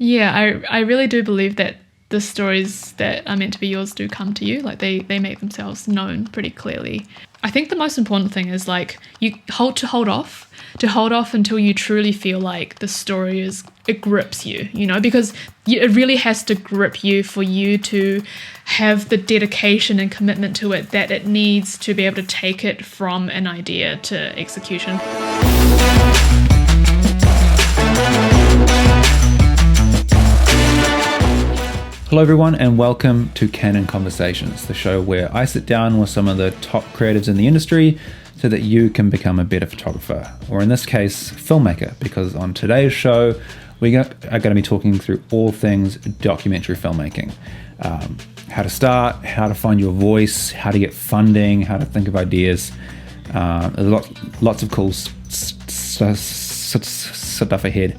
Yeah, I really do believe that the stories that are meant to be yours do come to you. Like they make themselves known pretty clearly. I think the most important thing is like you hold off until you truly feel like the story it grips you, because it really has to grip you for you to have the dedication and commitment to it that it needs to be able to take it from an idea to execution. Hello everyone and welcome to Canon Conversations, the show where I sit down with some of the top creatives in the industry so that you can become a better photographer, or in this case, filmmaker, because on today's show, we are going to be talking through all things documentary filmmaking. How to start, how to find your voice, how to get funding, how to think of ideas. There's lots of cool stuff ahead.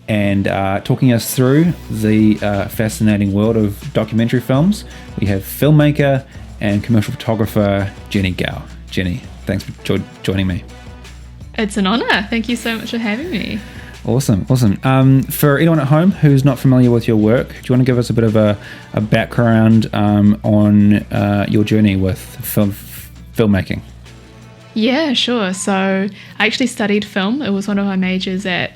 And talking us through the fascinating world of documentary films, we have filmmaker and commercial photographer Jenny Gao. Jenny, thanks for joining me. It's an honor. Thank you so much for having me. Awesome. For anyone at home who's not familiar with your work, do you want to give us a bit of a background on your journey with filmmaking? Yeah, sure. So I actually studied film. It was one of my majors at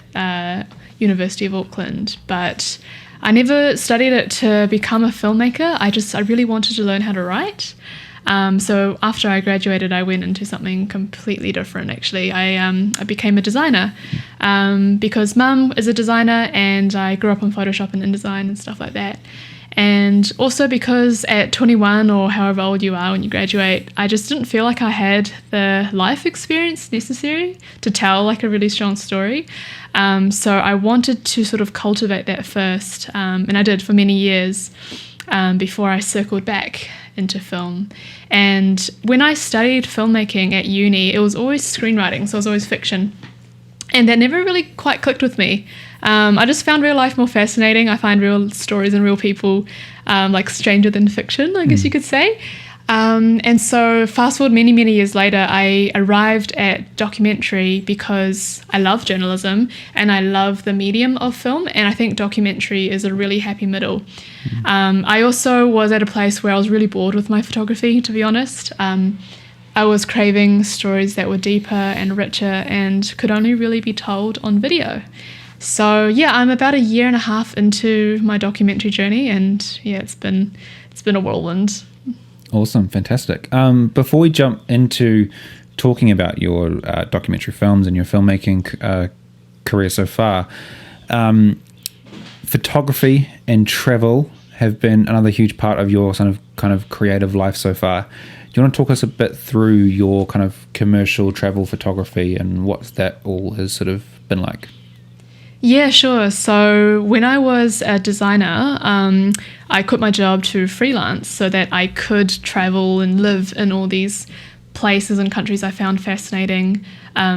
University of Auckland, but I never studied it to become a filmmaker. I really wanted to learn how to write. So after I graduated, I went into something completely different. Actually, I became a designer because Mum is a designer, and I grew up on Photoshop and InDesign and stuff like that. And also because at 21 or however old you are when you graduate, I just didn't feel like I had the life experience necessary to tell like a really strong story. So I wanted to sort of cultivate that first, and I did for many years before I circled back into film. And when I studied filmmaking at uni, it was always screenwriting, so it was always fiction. And that never really quite clicked with me. I just found real life more fascinating. I find real stories and real people like stranger than fiction, I guess you could say. And so fast forward many, many years later, I arrived at documentary because I love journalism and I love the medium of film. And I think documentary is a really happy middle. I also was at a place where I was really bored with my photography, to be honest. I was craving stories that were deeper and richer and could only really be told on video. So yeah, I'm about a year and a half into my documentary journey, and yeah, it's been a whirlwind. Awesome, fantastic. Before we jump into talking about your documentary films and your filmmaking career so far, photography and travel have been another huge part of your kind of creative life so far. Do you want to talk us a bit through your kind of commercial travel photography and what that all has sort of been like? Yeah, sure. So when I was a designer, I quit my job to freelance so that I could travel and live in all these places and countries I found fascinating,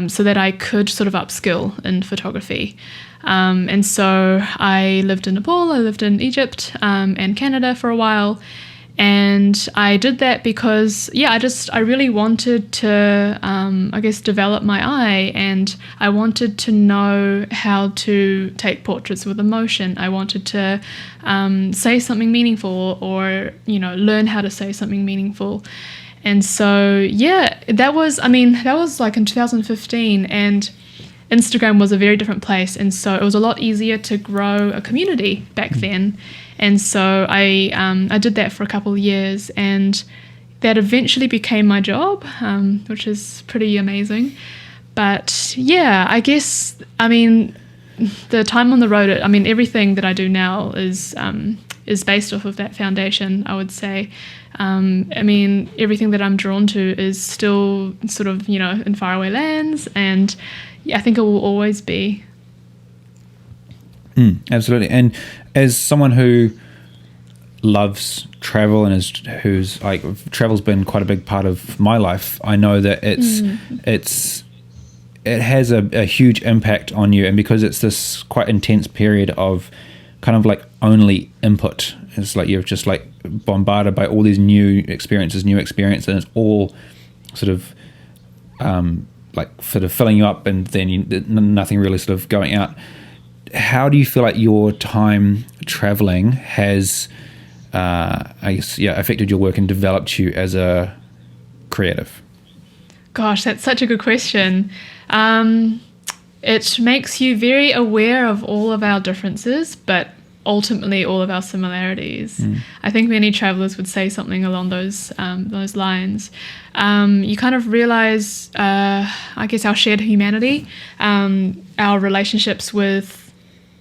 so that I could sort of upskill in photography. And so I lived in Nepal, I lived in Egypt and Canada for a while. And I did that because, I really wanted to, develop my eye, and I wanted to know how to take portraits with emotion. I wanted to say something meaningful, or, learn how to say something meaningful. And so, that was like in 2015, and Instagram was a very different place. And so it was a lot easier to grow a community back then. And so I did that for a couple of years, and that eventually became my job, which is pretty amazing. But yeah, I guess, the time on the road, everything that I do now is based off of that foundation, I would say. Everything that I'm drawn to is still sort of, in faraway lands, and I think it will always be. Absolutely. And as someone who loves travel and who's like, travel's been quite a big part of my life, I know that it has a huge impact on you. And because it's this quite intense period of kind of like only input, it's like you're just like bombarded by all these new experiences, and it's all sort of filling you up, and then nothing really sort of going out. how do you feel like your time traveling has, affected your work and developed you as a creative? Gosh, that's such a good question. It makes you very aware of all of our differences, but ultimately all of our similarities. I think many travelers would say something along those lines. You kind of realize, I guess, our shared humanity, our relationships with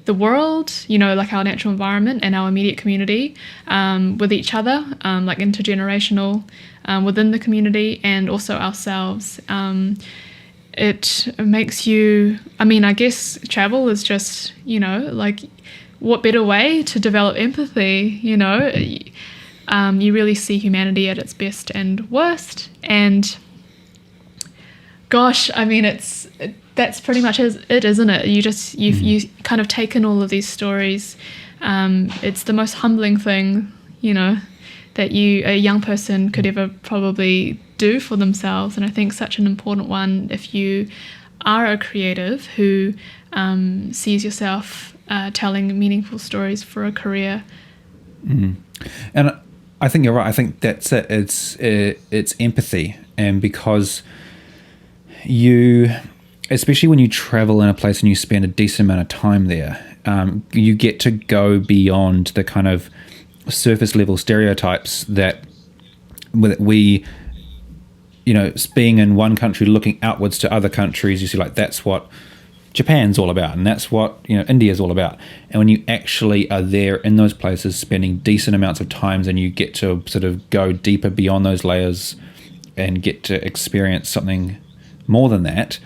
the world, like our natural environment and our immediate community, with each other, like intergenerational, within the community, and also ourselves. It makes you, I guess travel is just, like, what better way to develop empathy, You really see humanity at its best and worst. And gosh, that's pretty much it, isn't it? You kind of take in all of these stories. It's the most humbling thing, that a young person could ever probably do for themselves. And I think such an important one if you are a creative who sees yourself telling meaningful stories for a career. And I think you're right. I think that's it. It's empathy. And because especially when you travel in a place and you spend a decent amount of time there, you get to go beyond the kind of surface level stereotypes that we, being in one country looking outwards to other countries, you see like that's what Japan's all about, and that's what India's all about. And when you actually are there in those places spending decent amounts of times, and you get to sort of go deeper beyond those layers and get to experience something more than that,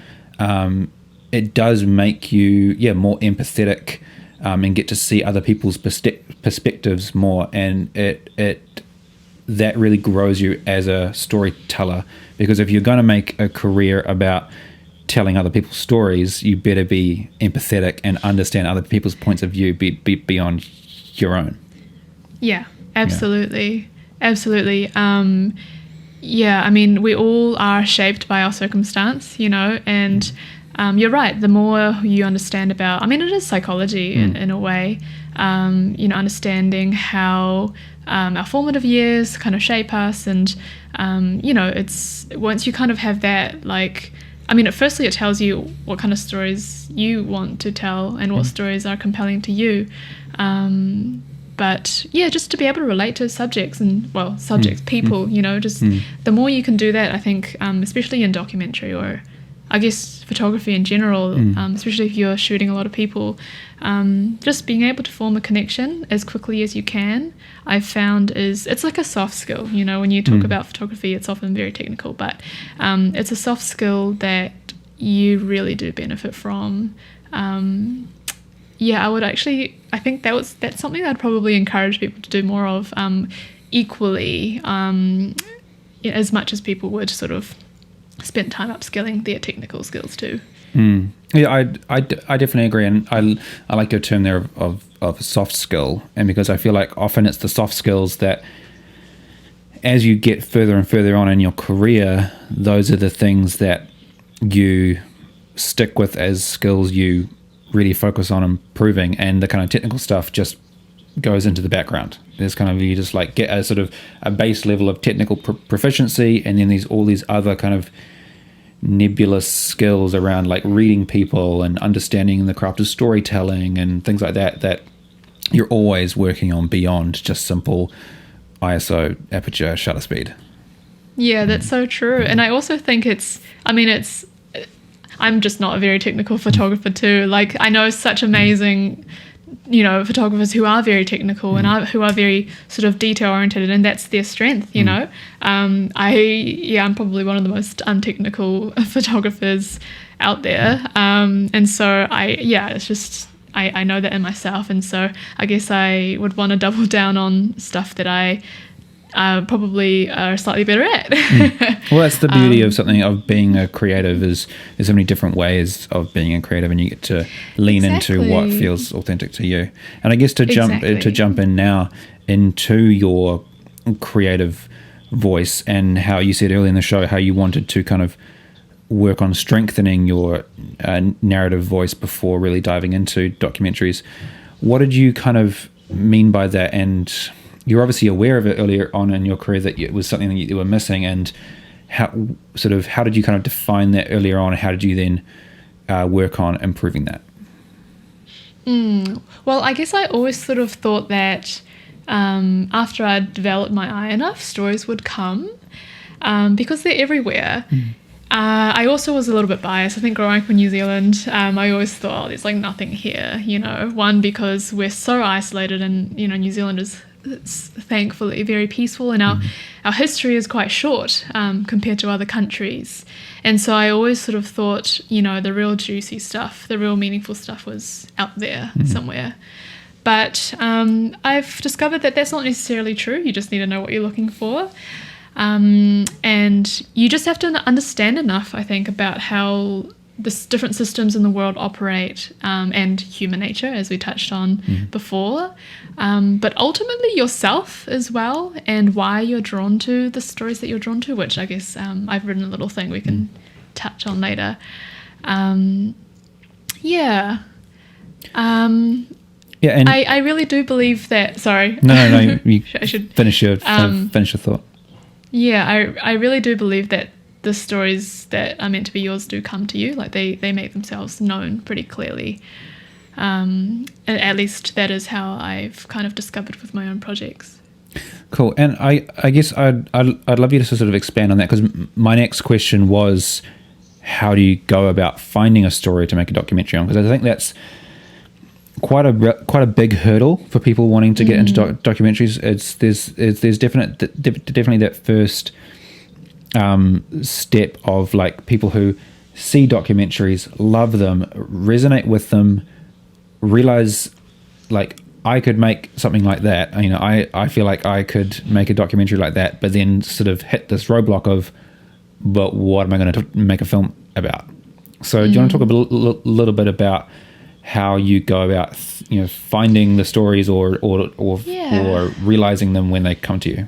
it does make you more empathetic, and get to see other people's perspectives more, and that really grows you as a storyteller. Because if you're going to make a career about telling other people's stories, you better be empathetic and understand other people's points of view be beyond your own. Yeah, absolutely. Absolutely. We all are shaped by our circumstance, and you're right. The more you understand about, it is psychology in a way, understanding how our formative years kind of shape us. And, it's once you kind of have that, like, firstly, it tells you what kind of stories you want to tell and what stories are compelling to you. But just to be able to relate to subjects people, the more you can do that, I think, especially in documentary, or I guess photography in general, especially if you're shooting a lot of people, just being able to form a connection as quickly as you can, I've found it's like a soft skill. When you talk about photography, it's often very technical, but it's a soft skill that you really do benefit from. I think that's something I'd probably encourage people to do more of, equally, as much as people would sort of spend time upskilling their technical skills too. Yeah, I definitely agree, and I like your term there of soft skill, and because I feel like often it's the soft skills that, as you get further and further on in your career, those are the things that you stick with as skills you really focus on improving, and the kind of technical stuff just goes into the background. There's kind of, you just like get a sort of a base level of technical proficiency, and then there's all these other kind of nebulous skills around like reading people and understanding the craft of storytelling and things like that you're always working on beyond just simple ISO, aperture, shutter speed. Yeah, that's so true. And I also think I'm just not a very technical photographer too. Like, I know such amazing photographers who are very technical and who are very sort of detail oriented, and that's their strength. I'm probably one of the most untechnical photographers out there, and so it's just I know that in myself, and so I guess I would want to double down on stuff that I probably are slightly better at. Well, that's the beauty of being a creative, is there's so many different ways of being a creative, and you get to lean into what feels authentic to you. And I guess to jump in now into your creative voice, and how you said earlier in the show how you wanted to kind of work on strengthening your narrative voice before really diving into documentaries. What did you kind of mean by that? And you're obviously aware of it earlier on in your career that it was something that you were missing, and how did you kind of define that earlier on? How did you then work on improving that? Well, I guess I always sort of thought that after I'd developed my eye enough, stories would come because they're everywhere. I also was a little bit biased. I think growing up in New Zealand, I always thought, there's like nothing here, One, because we're so isolated, and, New Zealand is thankfully very peaceful, and our history is quite short compared to other countries. And so I always sort of thought, the real juicy stuff, the real meaningful stuff was out there somewhere. But I've discovered that that's not necessarily true. You just need to know what you're looking for. And you just have to understand enough, I think, about how the different systems in the world operate, and human nature, as we touched on before. But ultimately yourself as well, and why you're drawn to the stories that you're drawn to, which I guess I've written a little thing we can touch on later. Yeah, and I really do believe that. Sorry. No. I should finish your thought. Yeah, I really do believe that the stories that are meant to be yours do come to you. Like they make themselves known pretty clearly. And at least that is how I've kind of discovered with my own projects. Cool. And I guess I'd love you to sort of expand on that, because my next question was, how do you go about finding a story to make a documentary on? Because I think that's quite a big hurdle for people wanting to get into documentaries. There's definitely that first step of like people who see documentaries, love them, resonate with them, realize like I could make something like that. I feel like I could make a documentary like that, but then sort of hit this roadblock of, but what am I going to make a film about? So do you want to talk a little bit about how you go about finding the stories or realizing them when they come to you?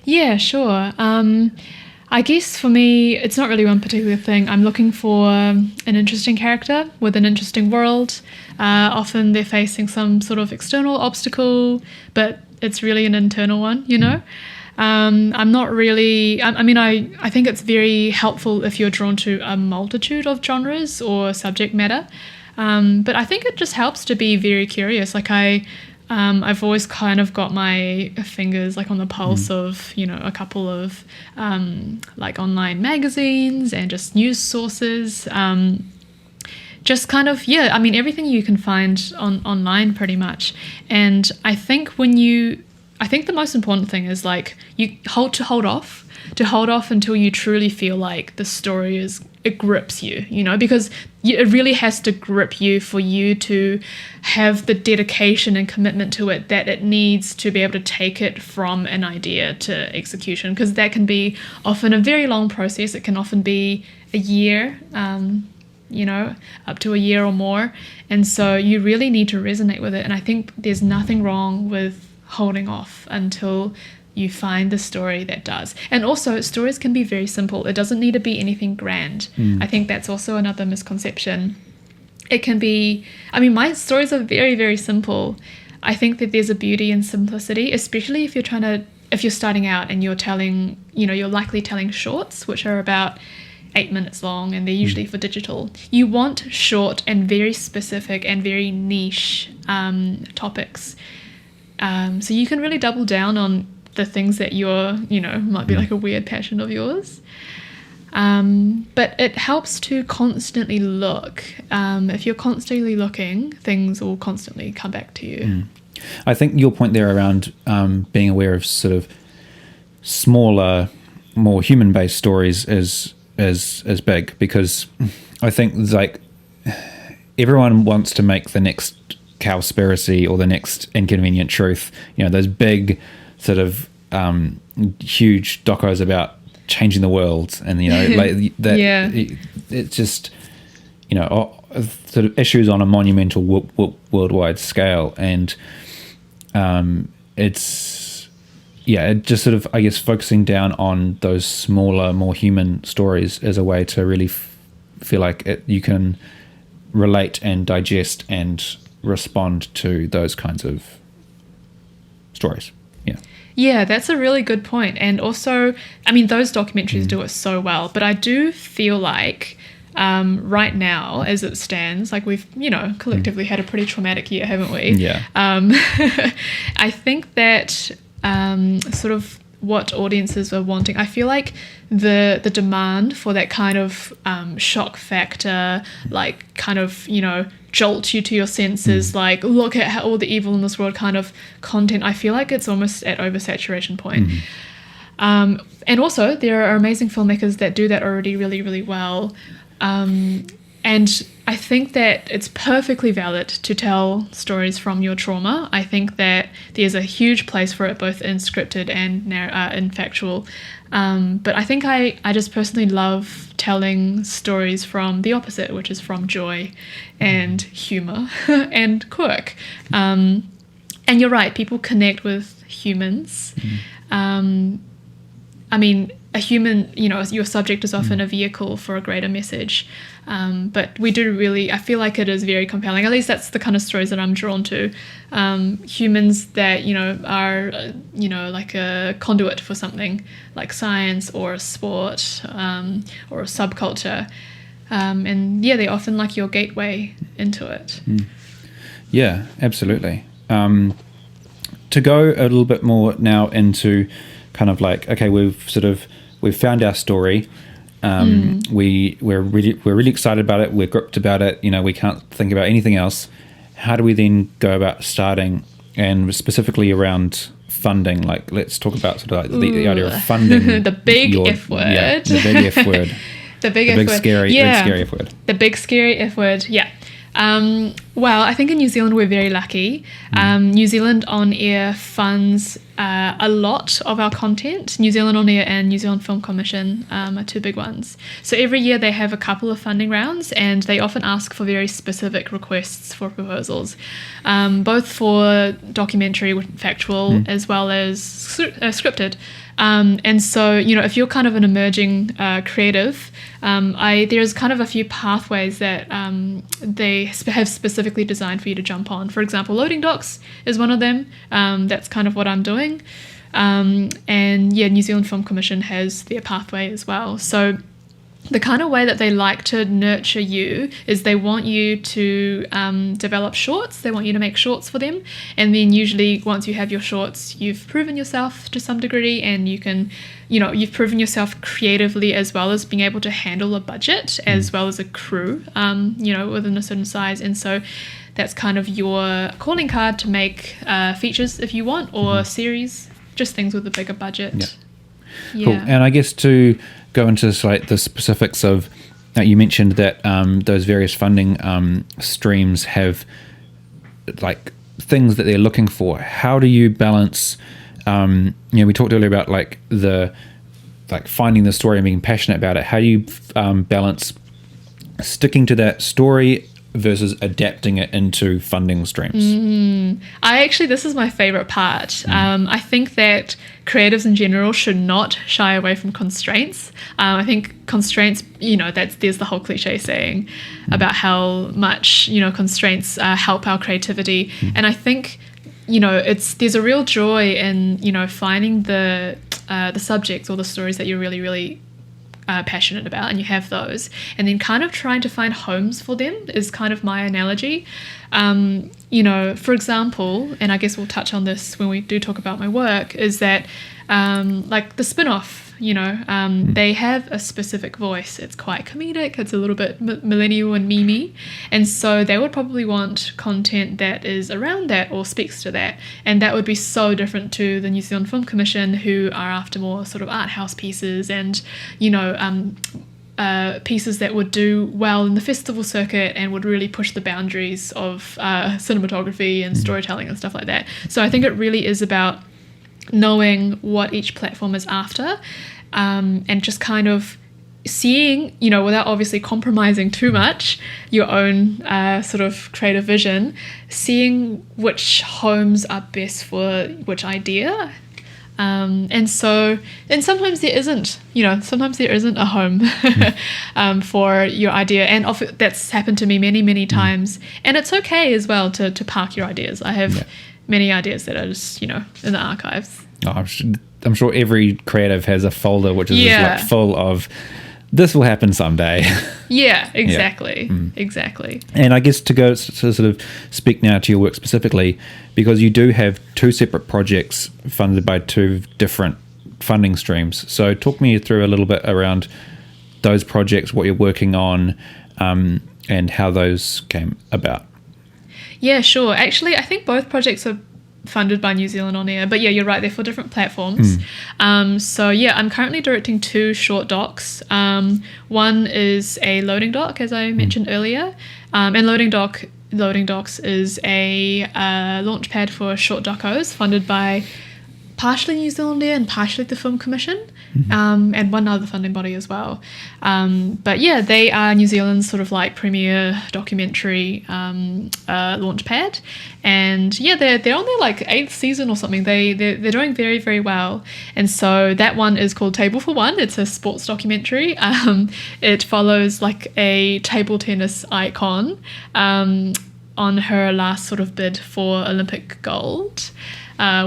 Yeah, sure. I guess for me, it's not really one particular thing. I'm looking for an interesting character with an interesting world. Often they're facing some sort of external obstacle, but it's really an internal one, I'm not really... I think it's very helpful if you're drawn to a multitude of genres or subject matter. But I think it just helps to be very curious. Like I've always kind of got my fingers like on the pulse of, a couple of like online magazines and just news sources. Just kind of, everything you can find online pretty much. And I think the most important thing is like you hold off until you truly feel like the story it grips you, because it really has to grip you for you to have the dedication and commitment to it that it needs to be able to take it from an idea to execution, because that can be often a very long process. It can often be a year, up to a year or more. And so you really need to resonate with it. And I think there's nothing wrong with holding off until you find the story that does. And also, stories can be very simple. It doesn't need to be anything grand. I think that's also another misconception. It can be, my stories are very, very simple. I think that there's a beauty in simplicity, especially if you're starting out and you're telling, you're likely telling shorts, which are about 8 minutes long, and they're usually for digital. You want short and very specific and very niche topics. So you can really double down on the things that might be like a weird passion of yours. But it helps to constantly look. If you're constantly looking, things will constantly come back to you. I think your point there around being aware of sort of smaller, more human-based stories is big, because I think like everyone wants to make the next cowspiracy or the next inconvenient truth, those big sort of huge docos about changing the world, and like that. It's just sort of issues on a monumental worldwide scale, and it's yeah, it just sort of, I guess, focusing down on those smaller, more human stories is a way to really feel like you can relate and digest and respond to those kinds of stories. Yeah. Yeah, that's a really good point. And also, I mean, those documentaries do it so well, but I do feel like right now, as it stands, like we've, collectively had a pretty traumatic year, haven't we? Yeah. I think that sort of what audiences are wanting, I feel like the demand for that kind of shock factor, like kind of, jolt you to your senses, like look at how all the evil in this world kind of content, I feel like it's almost at oversaturation point. And also there are amazing filmmakers that do that already really, really well. And I think that it's perfectly valid to tell stories from your trauma. I think that there's a huge place for it, both in scripted and in factual. But I think I just personally love telling stories from the opposite, which is from joy and humor and quirk. And you're right, people connect with humans. I mean, a human, your subject is often a vehicle for a greater message. But we do really, I feel like it is very compelling. At least that's the kind of stories that I'm drawn to. Humans that, are, like a conduit for something like science or a sport or a subculture. And yeah, they're often like your gateway into it. Yeah, absolutely. To go a little bit more now into kind of like, okay, we've found our story. We're really excited about it. We're gripped about it. We can't think about anything else. How do we then go about starting, and specifically around funding? Like, let's talk about sort of like the idea of funding. The big F word. Yeah, the big F word. The big F word. Yeah. Big scary F word. The big scary F word. Yeah. Well, I think in New Zealand we're very lucky. New Zealand On Air funds a lot of our content. New Zealand On Air and New Zealand Film Commission are two big ones. So every year they have a couple of funding rounds, and they often ask for very specific requests for proposals, both for documentary, factual, as well as scripted. And so, if you're kind of an emerging creative, there's kind of a few pathways that they have specifically designed for you to jump on. For example, loading docs is one of them. That's kind of what I'm doing. And yeah, New Zealand Film Commission has their pathway as well. So the kind of way that they like to nurture you is they want you to develop shorts. They want you to make shorts for them. And then usually once you have your shorts, you've proven yourself to some degree, and you can, you've proven yourself creatively, as well as being able to handle a budget as well as a crew, within a certain size. And so that's kind of your calling card to make features if you want, or series, just things with a bigger budget. Yeah. Cool. And I guess to go into like the specifics of, you mentioned that those various funding streams have like things that they're looking for. How do you balance? We talked earlier about like finding the story and being passionate about it. How do you balance sticking to that story versus adapting it into funding streams? This is my favorite part. I think that creatives in general should not shy away from constraints. I think constraints, there's the whole cliche saying about how much, constraints help our creativity. And I think, there's a real joy in, finding the subjects or the stories that you're really, really passionate about, and you have those, and then kind of trying to find homes for them is kind of my analogy. For example, and I guess we'll touch on this when we do talk about my work, is that like the spin-off, they have a specific voice. It's quite comedic, it's a little bit millennial and memey, and so they would probably want content that is around that or speaks to that, and that would be so different to the New Zealand Film Commission, who are after more sort of art house pieces and pieces that would do well in the festival circuit and would really push the boundaries of cinematography and storytelling and stuff like that. So I think it really is about knowing what each platform is after, and just kind of seeing, without obviously compromising too much your own sort of creative vision, seeing which homes are best for which idea. And sometimes there isn't, sometimes there isn't a home for your idea. And that's happened to me many, many times. And it's okay as well to park your ideas. I have many ideas that are just, in the archives. Oh, I'm sure every creative has a folder which is just like full of, this will happen someday. Yeah, exactly. Exactly. And I guess to sort of speak now to your work specifically, because you do have two separate projects funded by two different funding streams. So talk me through a little bit around those projects, what you're working on, and how those came about. Yeah, sure. Actually, I think both projects are funded by New Zealand On Air, but yeah, you're right, they're for different platforms. So yeah, I'm currently directing 2 short docs. One is a loading doc, as I mentioned earlier, and loading docs is a launch pad for short docos funded by partially New Zealand Air and partially the Film Commission, and one other funding body as well. But yeah, they are New Zealand's sort of like premier documentary launch pad, and yeah, they're on their like 8th season or something. They're doing very, very well. And so that one is called Table for One. It's a sports documentary. It follows like a table tennis icon on her last sort of bid for Olympic gold,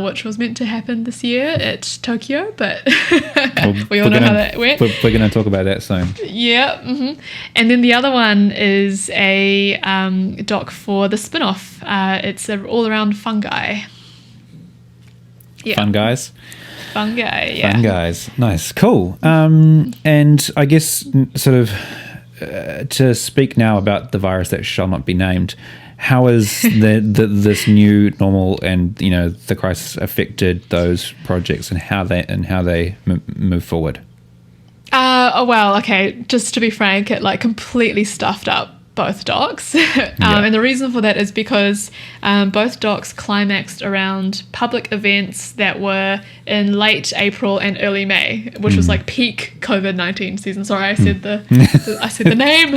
which was meant to happen this year at Tokyo, but we all know how that went. We're going to talk about that soon. Yeah. And then the other one is a doc for the spin-off. It's all around fungi. Yeah. Fun guys? Fungi, yeah. Fun guys. Nice. Cool. And I guess sort of to speak now about the virus that shall not be named, how has this new normal and the crisis affected those projects and how they move forward? Well, okay. Just to be frank, it like completely stuffed up both docs, and the reason for that is because both docs climaxed around public events that were in late April and early May, which was like peak COVID-19 season. Sorry, I said I said the name.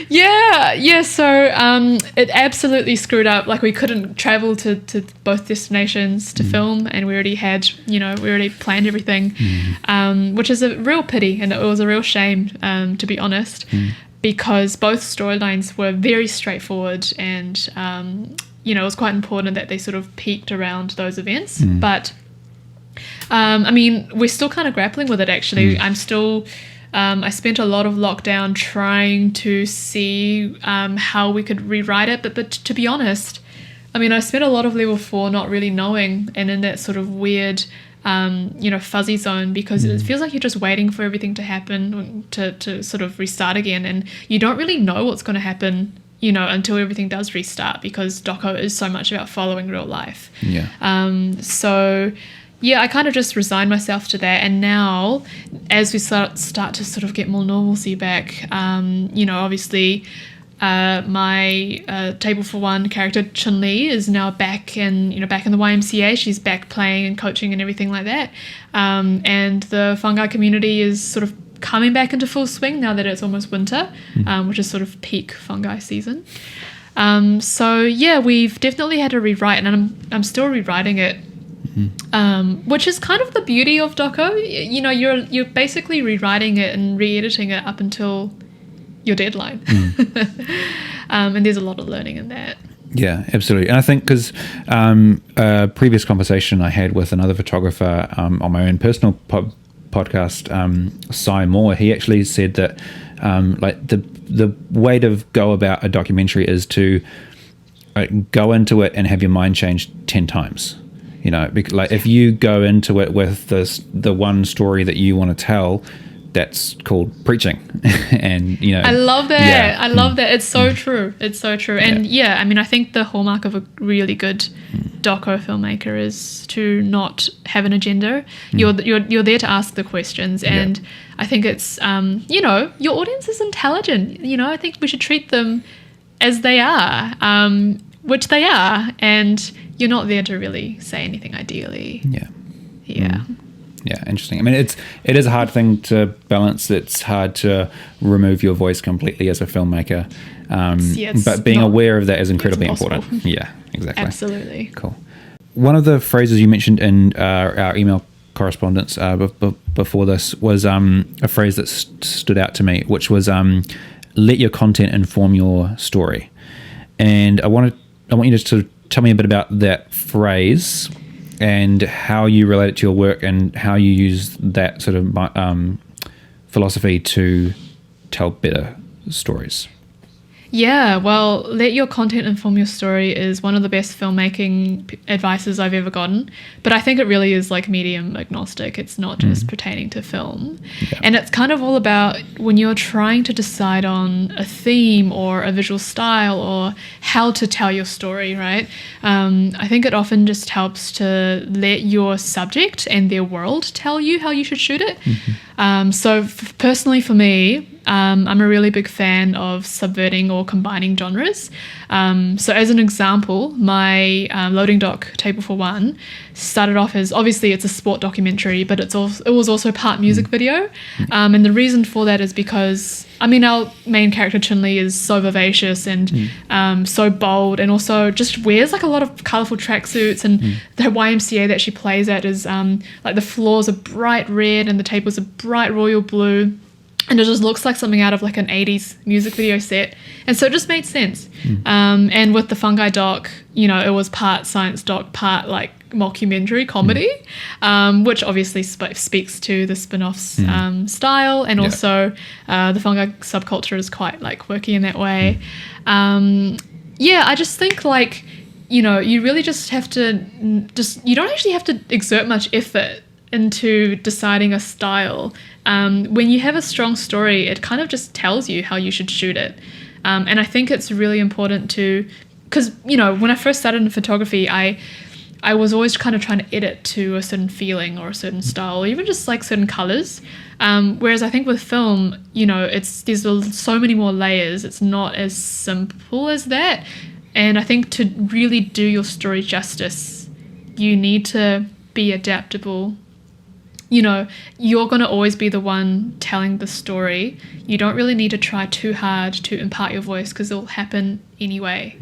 Yeah. So it absolutely screwed up. Like we couldn't travel to both destinations to film, and we already had, we already planned everything, which is a real pity, and it was a real shame, to be honest. Because both storylines were very straightforward, and it was quite important that they sort of peaked around those events. But I mean, we're still kind of grappling with it. Actually, I'm still. I spent a lot of lockdown trying to see how we could rewrite it, but to be honest, I mean, I spent a lot of level 4 not really knowing, and in that sort of weird. Fuzzy zone, because it feels like you're just waiting for everything to happen to sort of restart again, and you don't really know what's going to happen, until everything does restart, because doco is so much about following real life. So yeah, I kind of just resigned myself to that, and now as we start to sort of get more normalcy back, obviously my Table for One character Chun-Li is now back in the YMCA. She's back playing and coaching and everything like that. And the fungi community is sort of coming back into full swing now that it's almost winter, which is sort of peak fungi season. So yeah, we've definitely had to rewrite, and I'm still rewriting it. Which is kind of the beauty of doco. You're basically rewriting it and re-editing it up until your deadline. And there's a lot of learning in that. Yeah, absolutely. And I think because a previous conversation I had with another photographer on my own personal podcast, Cy Moore, he actually said that like the way to go about a documentary is to go into it and have your mind changed 10 times. Like if you go into it with the one story that you want to tell, that's called preaching. And I love that. I love that. It's so true. It's so true. And I mean, I think the hallmark of a really good doco filmmaker is to not have an agenda. You're there to ask the questions, and I think it's your audience is intelligent. I think we should treat them as they are, which they are, and you're not there to really say anything ideally. Yeah, interesting. I mean, it is a hard thing to balance. It's hard to remove your voice completely as a filmmaker, but being aware of that is incredibly important. Yeah, exactly. Absolutely. Cool. one of the phrases you mentioned in our email correspondence before this was a phrase that stood out to me, which was let your content inform your story. And I want you to sort of tell me a bit about that phrase and how you relate it to your work and how you use that sort of philosophy to tell better stories. Yeah, well, let your content inform your story is one of the best filmmaking advices I've ever gotten. But I think it really is like medium agnostic. It's not just pertaining to film. Yeah. And it's kind of all about when you're trying to decide on a theme or a visual style or how to tell your story, right? I think it often just helps to let your subject and their world tell you how you should shoot it. So personally for me, I'm a really big fan of subverting or combining genres. So as an example, my loading doc, Table for One, started off as, obviously it's a sport documentary, but it was also part music video. And the reason for that is because, I mean, our main character, Chun-Li, is so vivacious and so bold, and also just wears like a lot of colourful tracksuits, and the YMCA that she plays at is like the floors are bright red and the tables are bright royal blue. And it just looks like something out of like an 80s music video set. And so it just made sense. And with the Fungi doc, you know, it was part science doc, part like mockumentary comedy, which obviously speaks to the spin-off's style. And also the Fungi subculture is quite like quirky in that way. Yeah, I just think like, you know, you really just have to you don't actually have to exert much effort into deciding a style. When you have a strong story, it kind of just tells you how you should shoot it. And I think it's really important to, because, you know, when I first started in photography, I was always kind of trying to edit to a certain feeling or a certain style, or even just like certain colors. Whereas I think with film, you know, there's so many more layers. It's not as simple as that. And I think to really do your story justice, you need to be adaptable. You know, you're going to always be the one telling the story. You don't really need to try too hard to impart your voice because it'll happen anyway.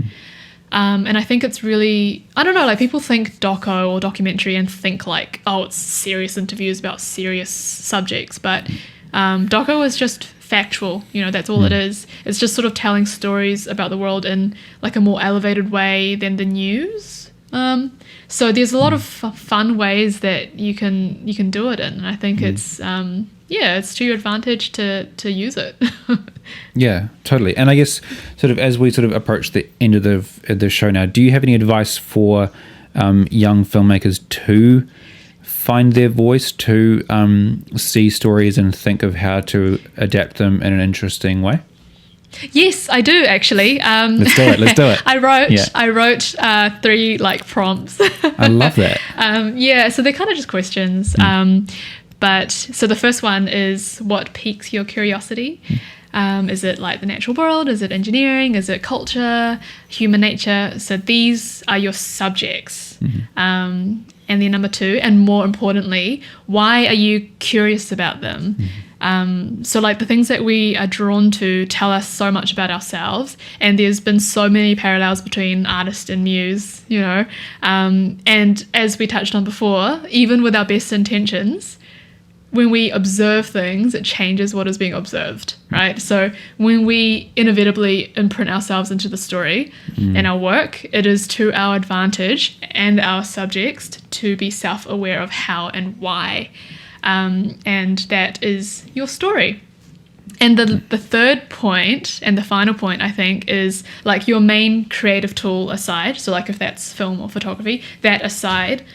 And I think it's really, I don't know, like people think doco or documentary and think like, oh, it's serious interviews about serious subjects. But doco is just factual, you know, that's all it is. It's just sort of telling stories about the world in like a more elevated way than the news. So there's a lot of fun ways that you can do it in, and I think it's it's to your advantage to use it. Yeah, totally. And I guess sort of as we sort of approach the end of the show now, do you have any advice for young filmmakers to find their voice, to see stories and think of how to adapt them in an interesting way? Yes, I do actually. Let's do it. I wrote 3 like prompts. I love that. So they're kind of just questions. But so the first one is, what piques your curiosity? Is it like the natural world? Is it engineering? Is it culture, human nature? So these are your subjects. And then number 2, and more importantly, why are you curious about them? So like the things that we are drawn to tell us so much about ourselves, and there's been so many parallels between artist and muse, you know, and as we touched on before, even with our best intentions, when we observe things, it changes what is being observed, right? So when we inevitably imprint ourselves into the story and our work, it is to our advantage and our subjects to be self-aware of how and why. And that is your story. And the third point and the final point, I think, is like your main creative tool aside. So like if that's film or photography, that aside,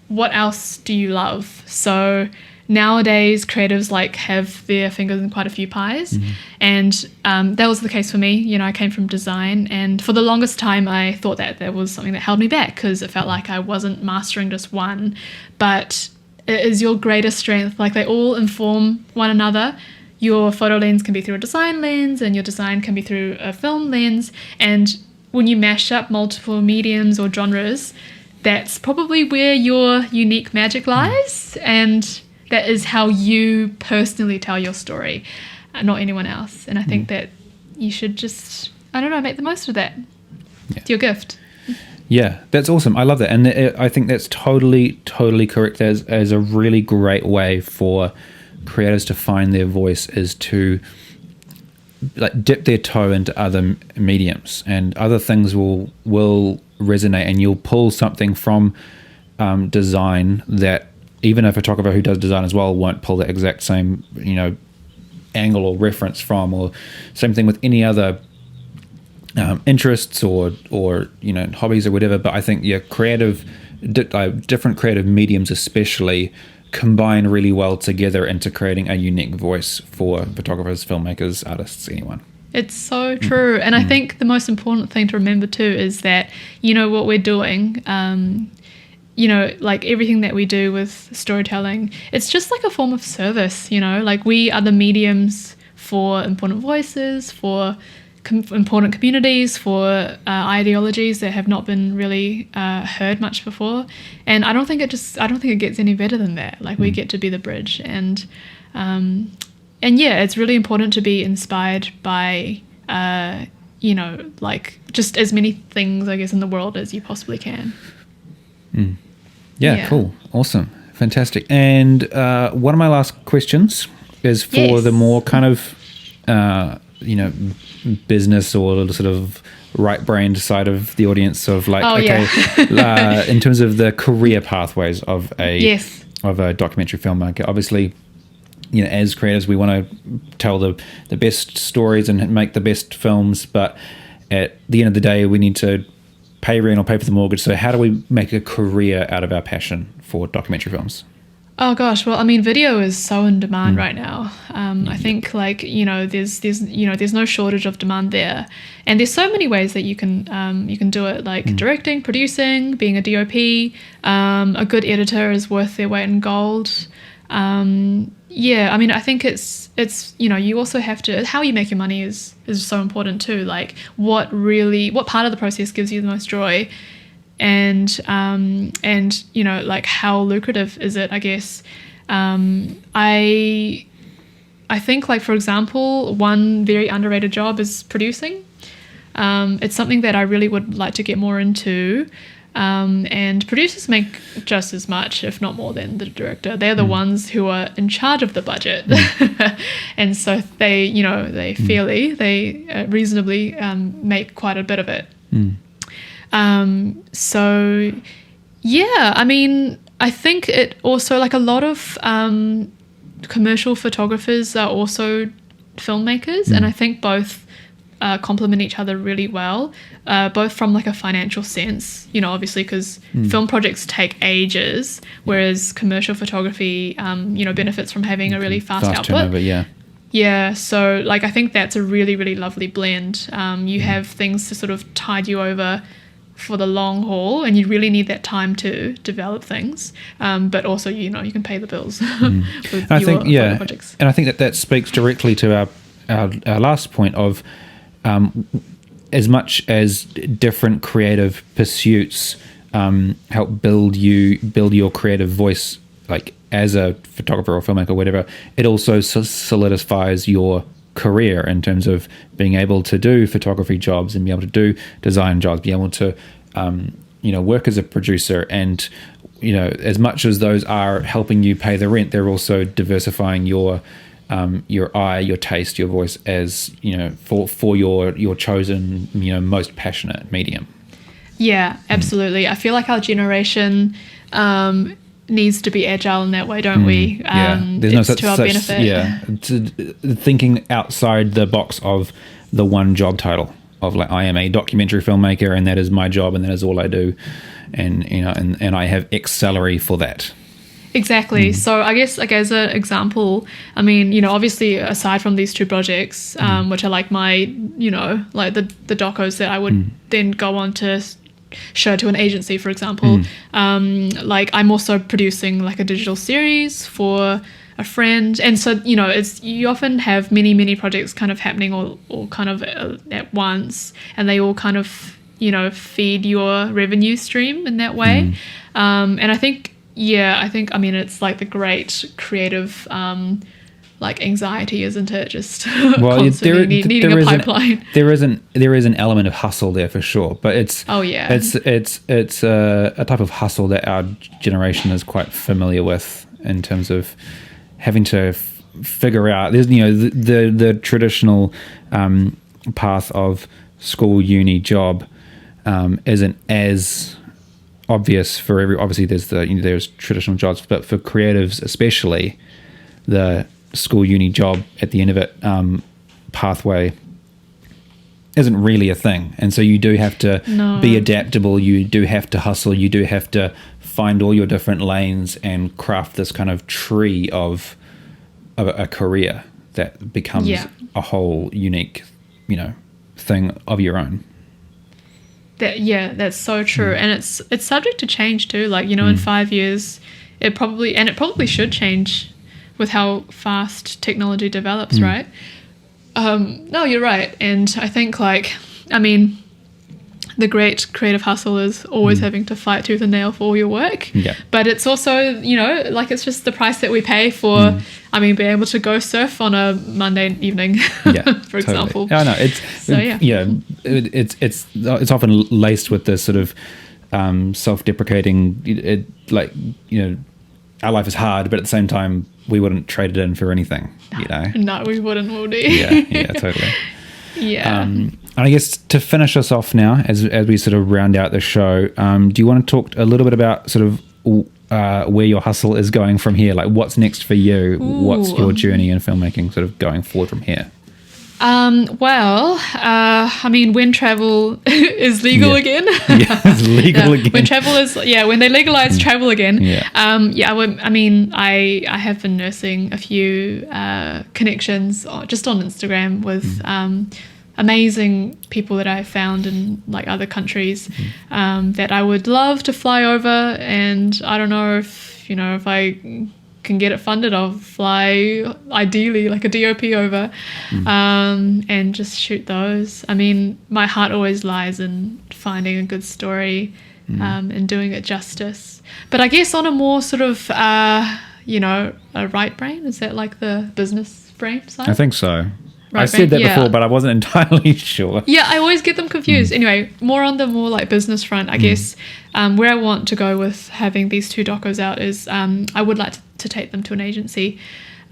what else do you love? So nowadays creatives like have their fingers in quite a few pies, and that was the case for me. You know, I came from design, and for the longest time I thought that there was something that held me back because it felt like I wasn't mastering just one. But it is your greatest strength. Like they all inform one another. Your photo lens can be through a design lens, and your design can be through a film lens. And when you mash up multiple mediums or genres, that's probably where your unique magic lies, and that is how you personally tell your story, not anyone else. And I think that you should just, I don't know, make the most of that. It's your gift. Yeah, that's awesome. I love that, and I think that's totally correct. As a really great way for creators to find their voice is to like dip their toe into other mediums, and other things will resonate, and you'll pull something from design that even a photographer who does design as well won't pull the exact same angle or reference from, or same thing with any other interests or hobbies or whatever. But I think different creative mediums especially combine really well together into creating a unique voice for photographers, filmmakers, artists, anyone. It's so true. And I think the most important thing to remember too is that what we're doing, like everything that we do with storytelling, it's just like a form of service. Like we are the mediums for important voices, for important communities, for ideologies that have not been really heard much before. And I don't think it gets any better than that. Like we get to be the bridge, and yeah, it's really important to be inspired by like just as many things, I guess, in the world as you possibly can. Yeah, cool, awesome, fantastic. And one of my last questions is for the more kind of business or sort of right-brained side of the audience of like, in terms of the career pathways of a documentary filmmaker. Obviously, as creators, we want to tell the best stories and make the best films, but at the end of the day, we need to pay rent or pay for the mortgage. So how do we make a career out of our passion for documentary films? Oh gosh, well, I mean, video is so in demand right now. I think there's no shortage of demand there, and there's so many ways that you can do it, like directing, producing, being a DOP. A good editor is worth their weight in gold. I mean, I think it's you also have to, how you make your money is so important too. Like what part of the process gives you the most joy. And like how lucrative is it, I guess. I think, like, for example, one very underrated job is producing. It's something that I really would like to get more into. And producers make just as much, if not more, than the director. They're the ones who are in charge of the budget. And so they reasonably make quite a bit of it. So yeah, I mean, I think it also, like, a lot of commercial photographers are also filmmakers, and I think both complement each other really well, both from like a financial sense, obviously, because film projects take ages, whereas commercial photography benefits from having a really fast output. Turnover, yeah, so like I think that's a really, really lovely blend. You have things to sort of tide you over for the long haul, and you really need that time to develop things, but also you can pay the bills with your projects. And I think that speaks directly to our last point of as much as different creative pursuits help build your creative voice, like as a photographer or filmmaker or whatever, it also solidifies your career in terms of being able to do photography jobs and be able to do design jobs, be able to work as a producer, and as much as those are helping you pay the rent, they're also diversifying your eye, your taste, your voice as for your chosen most passionate medium. Yeah, absolutely. I feel like our generation needs to be agile in that way, don't we? There's no such, to our benefit. Yeah, thinking outside the box of the one job title of like, I am a documentary filmmaker and that is my job and that is all I do, and and I have X salary for that. Exactly. So I guess, like, as an example, I mean, obviously aside from these two projects, which are like my, like the docos that I would then go on to show to an agency, for example. Like I'm also producing like a digital series for a friend, and so it's, you often have many projects kind of happening all kind of at once, and they all kind of feed your revenue stream in that way. And I think I mean it's like the great creative like anxiety, isn't it? Just Well, constantly needing a pipeline. There is an element of hustle there for sure, but it's it's a type of hustle that our generation is quite familiar with in terms of having to figure out. There's the traditional path of school, uni, job isn't as obvious for obviously there's traditional jobs, but for creatives especially, the school, uni, job at the end of it pathway isn't really a thing, and so you do have to be adaptable, you do have to hustle, you do have to find all your different lanes and craft this kind of tree of a career that becomes a whole unique thing of your own. That's so true. And it's subject to change too, like in 5 years it probably should change with how fast technology develops, right? No, you're right. And I think the great creative hustle is always having to fight tooth and nail for all your work. Yeah. But it's also, it's just the price that we pay for, being able to go surf on a Monday evening, for example. Yeah, no, it's often laced with this sort of self-deprecating, our life is hard, but at the same time, we wouldn't trade it in for anything, No, we wouldn't, would we? Yeah, totally. Yeah. And I guess to finish us off now, as we sort of round out the show, do you want to talk a little bit about sort of where your hustle is going from here? Like, what's next for you? Ooh. What's your journey in filmmaking sort of going forward from here? When travel is legal again. It's legal again. When they legalize travel again. I have been nursing a few connections just on Instagram with amazing people that I found in other countries that I would love to fly over, and I don't know if I can get it funded, I'll fly ideally like a DOP over and just shoot those. My heart always lies in finding a good story and doing it justice. But I guess on a more sort of a right brain, is that like the business brain side? I think so. Right, I said that before, but I wasn't entirely sure. Yeah, I always get them confused. Anyway, more on the business front, I guess, where I want to go with having these 2 docos out is I would like to take them to an agency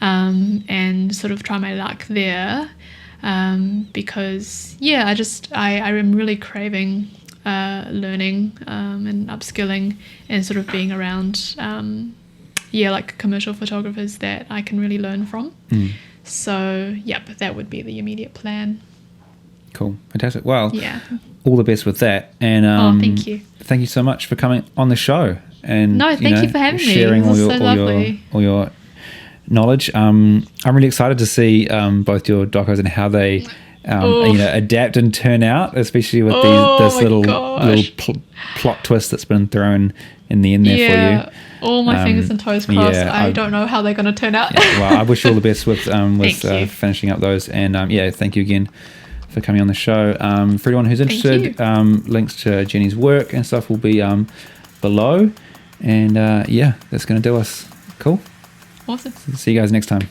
and sort of try my luck there because, I am really craving learning and upskilling and sort of being around, commercial photographers that I can really learn from. So, that would be the immediate plan. Cool. Fantastic. Well, all the best with that. And thank you. Thank you so much for coming on the show. And thank you for having me. Sharing all your knowledge. I'm really excited to see both your docos and how they adapt and turn out, especially with this little plot twist that's been thrown in the end there for you. All my fingers and toes crossed. I don't know how they're going to turn out. Well, I wish you all the best with finishing up those. And thank you again for coming on the show. For anyone who's interested, links to Jenny's work and stuff will be below. And that's going to do us. Cool. Awesome. See you guys next time.